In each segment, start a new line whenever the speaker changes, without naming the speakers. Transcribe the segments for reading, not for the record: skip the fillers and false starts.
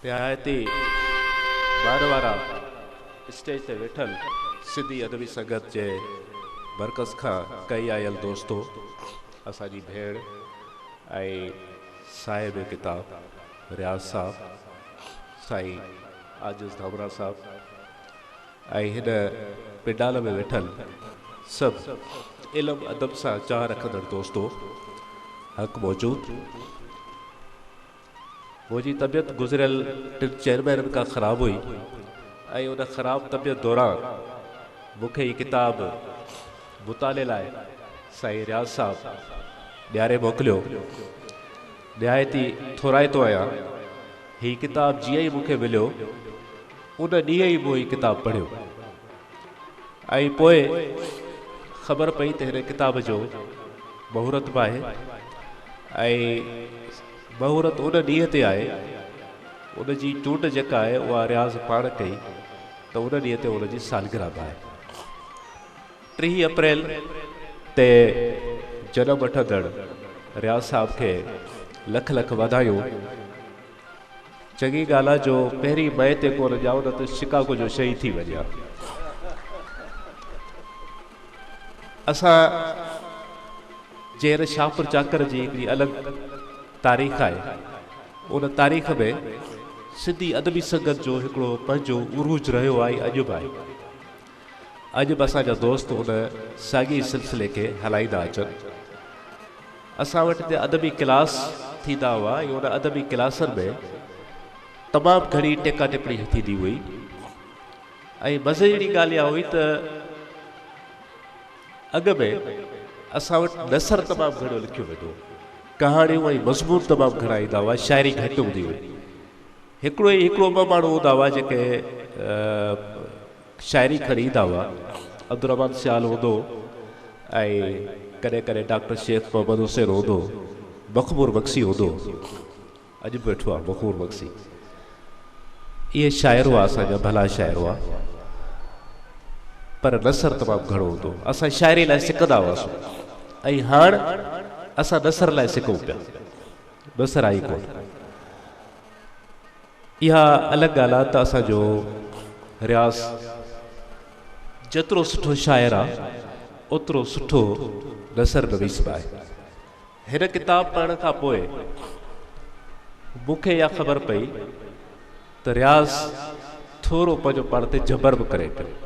निहायती मान वारा स्टेज ते वेठल सिंधी अदबी संगत जे मरकज़ खां कई आयल दोस्तो असांजी भेण ऐं साहिब किताब रियाज़ साहब साईं आजिज़ धामरा साहब ऐं हिन पिंडाल में वेठल सभु इल्म अदब सां चाह रखंदड़ दोस्तो हक़ मौजूद। मुझी तबियत गुज़रियल 3-4 महीननि खां ख़राब हुई ऐं उन ख़राब तबियत दौरान मूंखे ही किताब मुताले लाइ साईं रियाज़ साहब ॾियारे मोकिलियो। निहायती थोराइतो आहियां। ही किताब जीअं ई मूंखे मिलियो उन ॾींहुं ई मूं ही किताब पढ़ियो ऐं पोइ ख़बर पई त हिन किताब जो मुहूर्त बि आहे ऐं मुहूर्त उन ॾींहं ते आहे। उन जी चूंड जेका आहे उहा रियाज़ पाण कई त उन ॾींहं ते उन जी सालगिरह बि आहे। 3 अप्रैल ते जनम वठंदड़ रियाज़ साहब खे लख लख वाधायूं। चङी ॻाल्हि आहे जो पहिरीं मई ते कोन ॼाओ न त शिकागो जो शहीद थी वञे। असां जे हिन शाहपुर चाकर जी हिकिड़ी अलॻि तारीख़ आहे। उन तारीख़ में सिंधी अदबी संगत जो हिकिड़ो पंहिंजो उरूज रहियो आहे। अॼु बि आहे। अॼु बि असांजा दोस्त उन साॻी सिलसिले खे हलाईंदा अचनि। असां वटि हिते अदबी क्लास थींदा हुआ ऐं उन अदबी क्लासनि में तमामु घणी टेका टिप्पणी थींदी हुई ऐं मज़े जहिड़ी ॻाल्हि इहा हुई त अॻ में असां वटि नसर तमामु घणो लिखियो वेंदो, कहाणियूं ऐं मज़मून तमामु घणा ईंदा हुआ, शाइरी घटि हूंदी हुई। हिकिड़ो ॿ माण्हू हूंदा हुआ जेके शाइरी खणी ईंदा हुआ। अब्दुर्रहमान सियाल हूंदो ऐं कॾहिं कॾहिं डॉक्टर शेख मोहम्मद हुसैन हूंदो, मखमूर बख्शी हूंदो, अॼु बि वेठो आहे मखमूर बख्शी। इहे शाइर हुआ, असांजा भला शाइर हुआ, पर नसर तमामु घणो हूंदो। असां शाइरी लाइ सिकंदा हुआसीं ऐं हाणे असां नसर लाइ सिकूं पिया। नसर आई कोन। इहा अलॻि ॻाल्हि आहे त असांजो रियाज़ जेतिरो सुठो शाइर आहे ओतिरो सुठो नसर नवीस बि आहे। हिन किताब पढ़ण खां पोइ मूंखे इहा ख़बर पई त रियाज़ थोरो पंहिंजो पाण ते जबर बि करे पियो।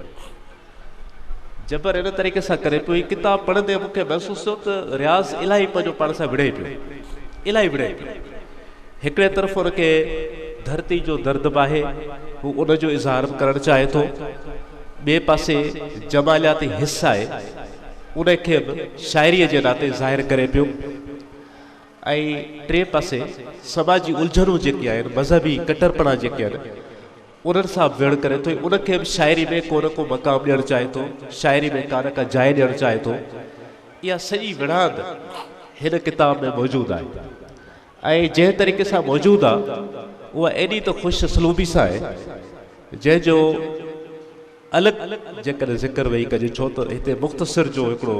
जबर इन तरीक़े सां करे पियो। ही किताब पढ़ंदे मूंखे महसूस थियो त रियाज़ इलाही पंहिंजो पाण सां विढ़े पियो, इलाही विढ़े पियो। हिकिड़े तरफ़ उनखे धरती जो दर्द बि आहे, हू उनजो इज़हार बि करणु चाहे थो। ॿिए पासे जमालियाती हिस्सा आहे, उनखे बि शाइरीअ जे नाते ज़ाहिर करे पियो। ऐं टे पासे समाजी उलझनूं जेके आहिनि, मज़हबी कटरपणा जेके आहिनि, उन्हनि सां विढ़ करे थो। उनखे बि शाइरी में को न को मक़ाम ॾियणु चाहे थो, शाइरी में का न का जाइ ॾियणु चाहे थो। इहा सॼी विढ़ाद हिन किताब में मौजूदु आहे ऐं जंहिं तरीक़े सां मौजूदु आहे उहा एॾी त ख़ुशि असलूबी सां आहे जंहिंजो अलॻि जेकॾहिं ज़िक्र वेही कजे। छो त हिते मुख़्तसिर जो हिकिड़ो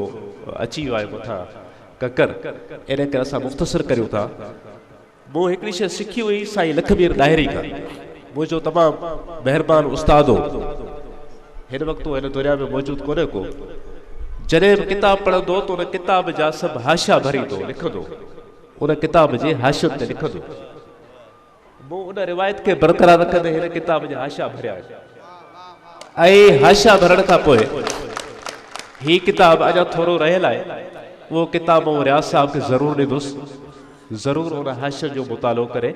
अची वियो आहे मथां ककर, इन करे असां मुख़्तसिर करियूं था। मूं हिकिड़ी शइ सिखी हुई साईं लखमीर डायरी खां। मुंहिंजो तमामु महिरबानी उस्ताद हो, हिन वक़्तु हिन दुनिया में मौजूदु कोन्हे को। जॾहिं बि किताब पढ़ंदो त उन किताब जा सभु हाशिया भरींदो, लिखंदो, उन किताब जे हाशियुनि ते लिखंदो। मूं उन रिवायत खे बरक़रार रखंदे हिन किताब जा हाशिया भरिया ऐं हाशिया भरण खां पोइ ही किताब अञा थोरो रहियल आहे। उहो किताब मां रियाज़ साहब खे ज़रूरु ॾींदुसि, ज़रूरु उन हाशियुनि जो मुतालो करे।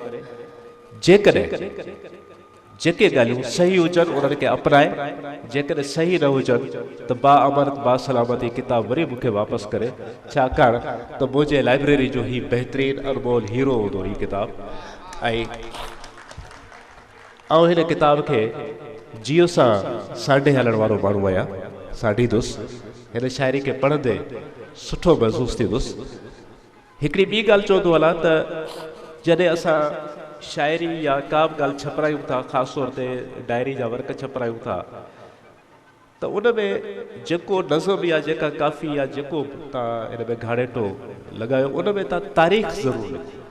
जेकॾहिं जेके ॻाल्हियूं सही हुजनि उन्हनि खे अपनाए, जेकॾहिं सही न हुजनि त बाअमानत बासलामत किताब वरी मूंखे वापसि करे, छाकाणि त मुंहिंजे लाइब्रेरी जो ही बहितरीनु अनमोल हीरो हूंदो ही किताब। ऐं हिन किताब खे जियो सां साढे हलण वारो माण्हू आहियां, साढींदुसि। हिन शाइरी खे पढ़ंदे सुठो महसूसु थींदुसि। हिकिड़ी ॿी ॻाल्हि चवंदो हलां त जॾहिं असां शाइरी या का बि ॻाल्हि छपरायूं था, ख़ासि तौर ते डायरी जा वर्क छपरायूं था, त उन में जेको नज़म या जेका काफ़ी या जेको तव्हां हिन में घाड़ेटो लॻायो, उन में तव्हां तारीख़ ज़रूरु लिखो।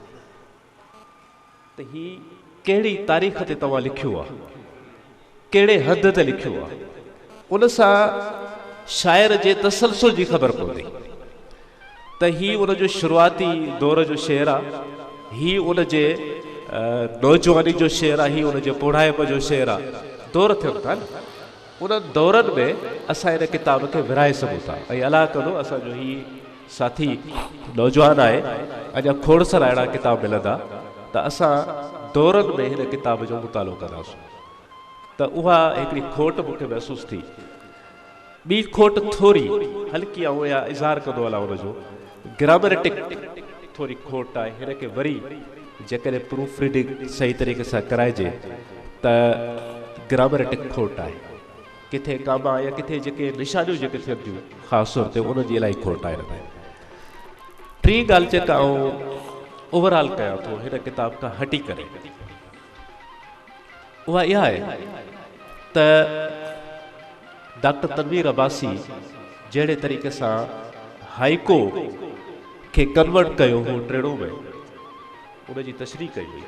त ही कहिड़ी तारीख़ ते तव्हां लिखियो आहे, कहिड़े हद ते लिखियो आहे, उन सां शाइर जे तसलसल जी ख़बर पवंदी त ही उन जो शुरूआती दौर जो शेर आहे, ही उन जे नौजवानी जो शेर आहे, ही उन जे बुढ़ाइप जो शेर आहे। दौर थियनि था न, उन्हनि दौरनि में असां हिन किताब खे विराए सघूं था। ऐं अलाह कंदो असांजो ही साथी नौजवान आहे, अञा खोड़सर अहिड़ा किताब मिलंदा त असां दौरनि में हिन किताब जो मुतालो कंदासीं। त उहा हिकिड़ी खोट मूंखे महसूसु थी। ॿी खोट थोरी हल्की आहे, उहा इज़हार कंदो हलां हुनजो ग्रामेटिक थोरी खोट आहे। हिन खे वरी जेकॾहिं प्रूफ रीडिंग सही तरीक़े सां कराइजे त ग्रामेटिक खोट आहे, किथे कामा या किथे जेके निशानियूं जेके थियनि थियूं ख़ासि तौर ते उनजी इलाही खोट आहे। हिन में टी ॻाल्हि जेका आउं ओवरऑल कयां थो हिन किताब खां हटी करे, उहा इहा आहे त डॉक्टर तनवीर अब्बासी जहिड़े तरीक़े सां हाइको खे कन्वर्ट कयो हो ट्रेडो में, उनजी तशरीह कई हुई।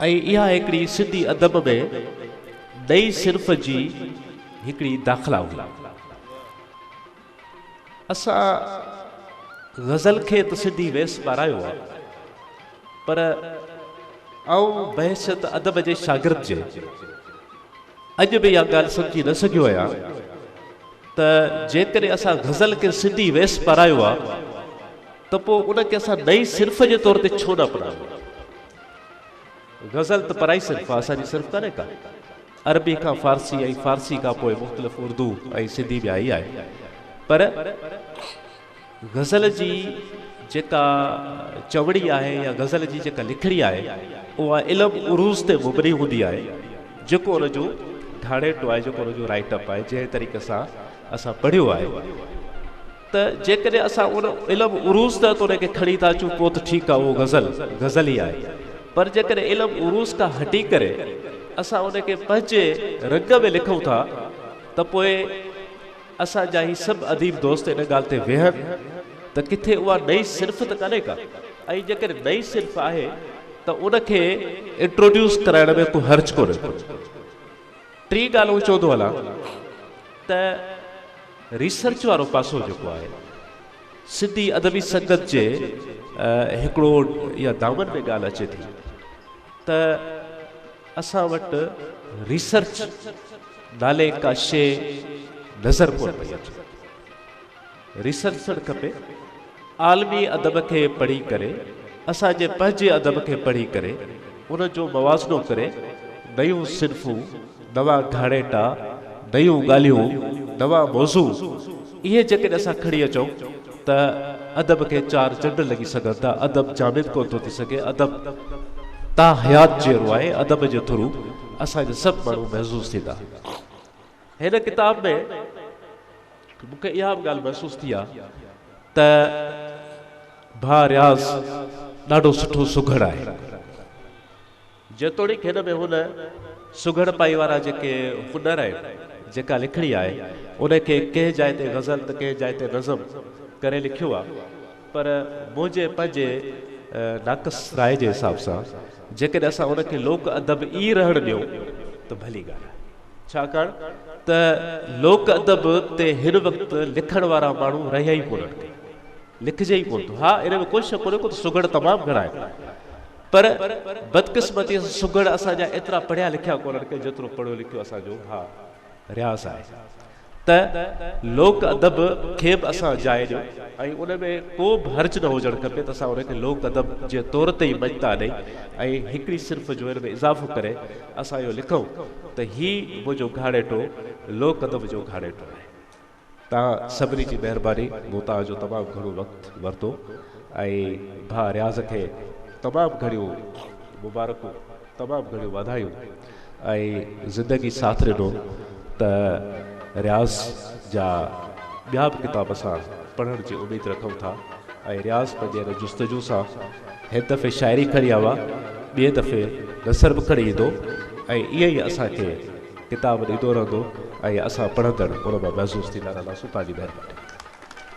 ऐं इहा हिकिड़ी सिंधी अदब में नई सिर्फ़ जी हिकिड़ी दाख़िला हुई। असां गज़ल खे त सिंधी वेस ॿारायो आहे, पर आउं बहशत अदब जे शागिर्द जे अॼु बि इहा ॻाल्हि सम्झी न सघियो आहियां त जेकॾहिं असां गज़ल खे सिंधी वेस ॿारायो आहे त पोइ उनखे असां नई सिर्फ़ जे तौर ते छो न अपनायूं। गज़ल त पराई सिर्फ़ आहे, असांजी सिर्फ़ कान्हे का। अरबी खां फ़ारसी ऐं फ़ारसी खां पोइ मुख़्तलिफ़ उर्दू ऐं सिंधी बि आई आहे, पर गज़ल जी जेका चवड़ी आहे या गज़ल जी जेका लिखड़ी आहे उहा इल्म उरूज़ ते मुबनी हूंदी आहे, जेको उनजो ढाड़ेटो आहे, जेको उनजो राइटअप आहे, जंहिं तरीक़े सां असां पढ़ियो आहे। त जेकॾहिं असां उन इल्म उरूज़ त उनखे खणी था अचूं पोइ त ठीकु आहे, उहो गज़ल ई आहे। पर जेकॾहिं इल्म उरूज़ खां हटी करे असां उनखे पंहिंजे रंग में लिखूं था त पोइ असांजा ही सभु अदीब दोस्त इन ॻाल्हि ते वेहनि त किथे उहा नई सिर्फ़ त कान्हे का। ऐं जेकॾहिं नई सिर्फ़ आहे त उनखे इंट्रोड्यूस कराइण में को हर्ज कोन्हे। टी ॻाल्हि चवंदो हलां त रिसर्च वारो पासो जेको आहे सिंधी अदबी संगत जे हिकिड़ो या दामन में ॻाल्हि अचे थी त असां वटि रिसर्च नाले का शइ नज़र कोन पई अचे। रिसर्च थियणु खपे, आलमी अदब खे पढ़ी करे, असांजे पंहिंजे अदब खे पढ़ी करे उनजो मवाज़नो करे नयूं सिन्फ़ूं, नवां घाड़ेटा, नयूं ॻाल्हियूं, नवां मौज़ू इहे जेकॾहिं असां खणी अचूं त अदब खे चार चंड लॻी सघनि था। अदब जामिद कोन थो थी सघे, अदब ता हयात जहिड़ो आहे। अदब जे थ्रू असांजा सभु माण्हू महज़ूज़ थींदा। हिन किताब में मूंखे इहा बि ॻाल्हि महसूसु थी आहे त भा रियाज़ ॾाढो सुठो सुघड़ आहे, जेतोणीकि हिन में हुन सुघड़ पाई वारा जेके हुनर आहिनि, जेका लिखड़ी आहे, उनखे कंहिं जाइ ते गज़ल त कंहिं जाइ ते नज़म करे लिखियो आहे। पर मुंहिंजे पंहिंजे नाक़स राय जे हिसाब सां जेकॾहिं असां उनखे लोक अदब ई रहणु ॾियूं त भली ॻाल्हि आहे। छाकाणि त लोक अदब ते हिन वक़्तु लिखण वारा माण्हू रहिया ई कोन्हनि, लिखजे ई कोन थो। हा, इन में कोई शक कोन्हे को त सुघड़ तमामु घणा आहिनि, पर बदकिस्मती सुघड़ असांजा एतिरा पढ़िया लिखिया कोन्हनि के जेतिरो पढ़ियो लिखियो असांजो रियाज़ आहे। त लोक अदब खे बि असां जाइ ॾियूं ऐं उन में को बि हर्ज न हुजणु खपे त असां उनखे लोक अदब जे तौर ते ई मञता ॾेई ऐं हिकिड़ी सिर्फ़ जो हिन में इज़ाफ़ो करे असां इहो लिखूं त ही मुंहिंजो घाड़ेटो लोक अदब जो घाड़ेटो आहे। तव्हां सभिनी जी महिरबानी, मूं तव्हांजो तमामु घणो वक़्तु वरितो ऐं भा रियाज़ खे तमामु घणियूं मुबारकूं, तमामु घणियूं वाधायूं ऐं ज़िंदगी साथ ॾिनो त रियाज़ जा ॿिया बि किताब असां पढ़ण जी उमेद रखूं था। ऐं रियाज़ पंहिंजे जुस्तजू सां हिन दफ़े शाइरी खणी आवा, ॿिए दफ़े नसर बि खणी ईंदो ऐं ईअं ई असांखे किताब ॾींदो रहंदो ऐं असां पढ़ंदड़ उन मां महसूसु थींदा रहंदासीं। तव्हांजी महिरबानी।